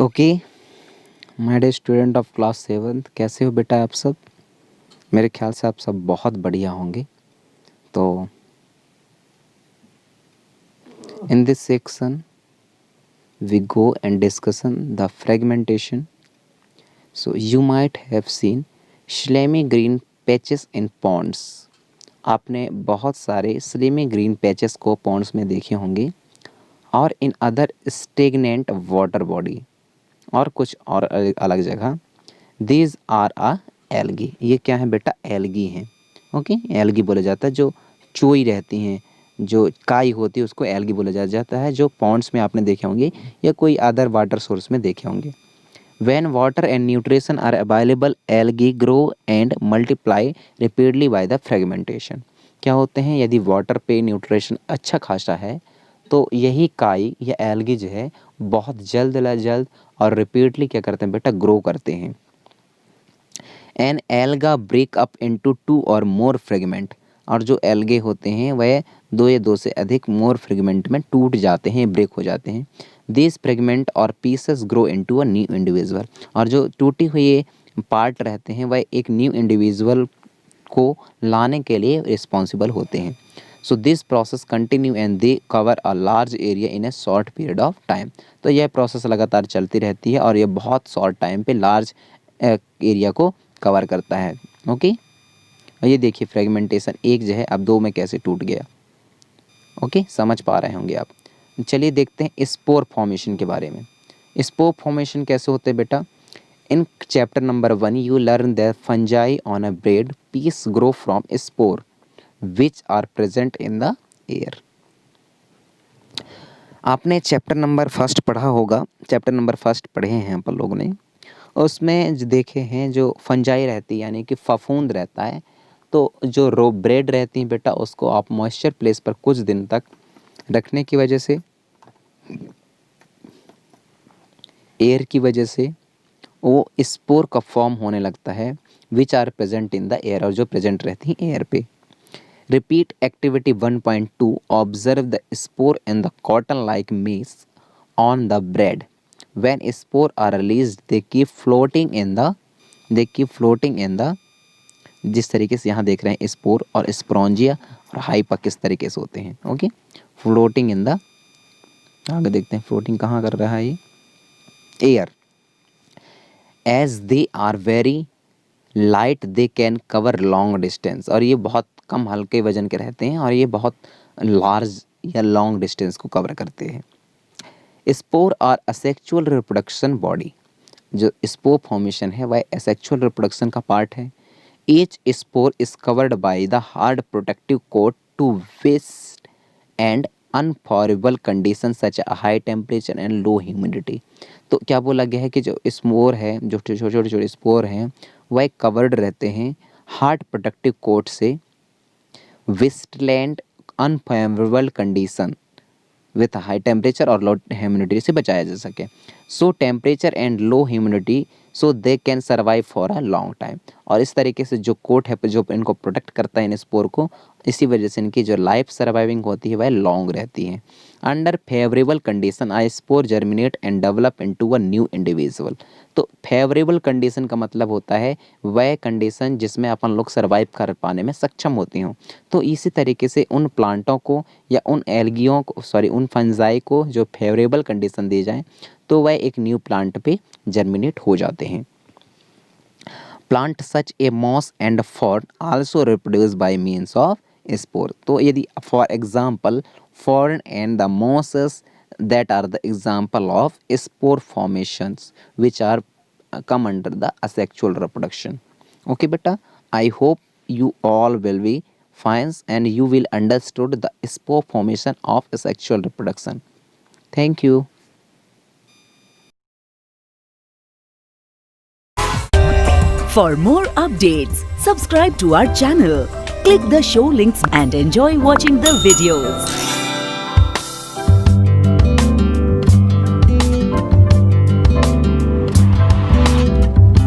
Okay my dear student of class 7, कैसे हो बेटा आप सब। मेरे ख्याल से आप सब बहुत बढ़िया होंगे। तो in this section we go and discussion the fragmentation. So you might have seen slimy green patches in ponds. आपने बहुत सारे स्लेमी ग्रीन पैचेस को पॉन्ड्स में देखे होंगे और in other stagnant water body और कुछ और अलग जगह। These are a algae. ये क्या है बेटा? एल्गी हैं। ओके, एल्गी बोला जाता है जो चोई रहती हैं, जो काई होती है उसको एल्गी बोला जाता है, जो पॉन्ड्स में आपने देखे होंगे या कोई अदर वाटर सोर्स में देखे होंगे। When water and nutrition are available, algae grow and multiply rapidly by the fragmentation। क्या होते हैं? यदि वाटर पे न्यूट्रिशन अच्छा खासा है तो यही काई या एल्गी जो है बहुत जल्द और रिपीटली क्या करते हैं बेटा? ग्रो करते हैं। An alga break up into 2 और मोर फ्रेगमेंट। और जो एल्गे होते हैं वह 2 या 2 से अधिक मोर फ्रेगमेंट में टूट जाते हैं, ब्रेक हो जाते हैं। दिस फ्रेगमेंट और pieces grow into a new individual. और जो टूटी हुई पार्ट रहते हैं वह एक न्यू इंडिविजुअल को लाने के लिए रिस्पॉन्सिबल होते हैं। So this process continue and they cover a large area in A short period of time. तो यह प्रोसेस लगातार चलती रहती है और ये बहुत शॉर्ट टाइम पे लार्ज एरिया को कवर करता है। ओके, और ये देखिए फ्रेगमेंटेशन एक जो है अब 2 में कैसे टूट गया। ओके, समझ पा रहे होंगे आप। चलिए देखते हैं स्पोर फॉर्मेशन के बारे में। स्पोर फॉर्मेशन कैसे होते हैं बेटा? In chapter number 1 you learn that fungi on a bread piece grow from spore which are present in the air. आपने चैप्टर नंबर 1 पढ़ा होगा, चैप्टर नंबर 1 पढ़े हैं अपन लोगों ने। उसमें जो देखे हैं जो फंजाई रहती है यानी कि फफूंद रहता है, तो जो रो ब्रेड रहती है बेटा उसको आप मॉइस्चर प्लेस पर कुछ दिन तक रखने की वजह से, एयर की वजह से वो स्पोर का फॉर्म होने लगता है which are present in the air, और जो प्रेजेंट रहती हैं एयर पे। Repeat activity 1.2 observe the spore in the cotton like mass on the bread. When spore are released, they keep floating in the जिस तरीके से यहाँ देख रहे हैं स्पोर और स्पोरोंजिया और हाइपा किस तरीके से होते हैं। ओके, फ्लोटिंग इन द, आगे देखते हैं फ्लोटिंग कहाँ कर रहा है ये, air. As they are very light they can cover long distance. और ये बहुत कम हल्के वजन के रहते हैं और ये बहुत लार्ज या लॉन्ग डिस्टेंस को कवर करते हैं। Spore are asexual reproduction body. जो स्पोर फॉर्मेशन है वह असेक्चुअल रिप्रोडक्शन का पार्ट है। Each spore is covered by the hard protective coat to waste and unfavourable condition such a high temperature and low humidity. तो क्या बोला गया है कि जो स्पोर है, जो छोटे स्पोर हैं वह कवर्ड रहते हैं हार्ड प्रोटेक्टिव कोट से, withstand unfavourable condition with high temperature और लो ह्यूमिडिटी से बचाया जा सके। So temperature and low humidity so they can survive for a long time. और इस तरीके से जो कोट है जो इनको प्रोटेक्ट करता है इन स्पोर को, इसी वजह से इनकी जो लाइफ सर्वाइविंग होती है वह लॉन्ग रहती है। Under favourable condition I spore germinate and develop into a new individual. तो फेवरेबल कंडीशन का मतलब होता है वह कंडीशन जिसमें अपन लोग सर्वाइव कर पाने में सक्षम होती हों। तो इसी तरीके से उन प्लांटों को या उन एल्गियों को, उन फंजाई को जो फेवरेबल कंडीशन दी जाए तो वह एक न्यू प्लांट पे जर्मिनेट हो जाते हैं। Plant such a moss and fern also reproduce by means of spore. तो यदि for example fern and the mosses that are the example of spore formations which are come under the asexual reproduction. Okay beta, I hope you all will be fine and you will understood the spore formation of asexual reproduction. Thank you. For more updates, subscribe to our channel, click the show links and enjoy watching the videos.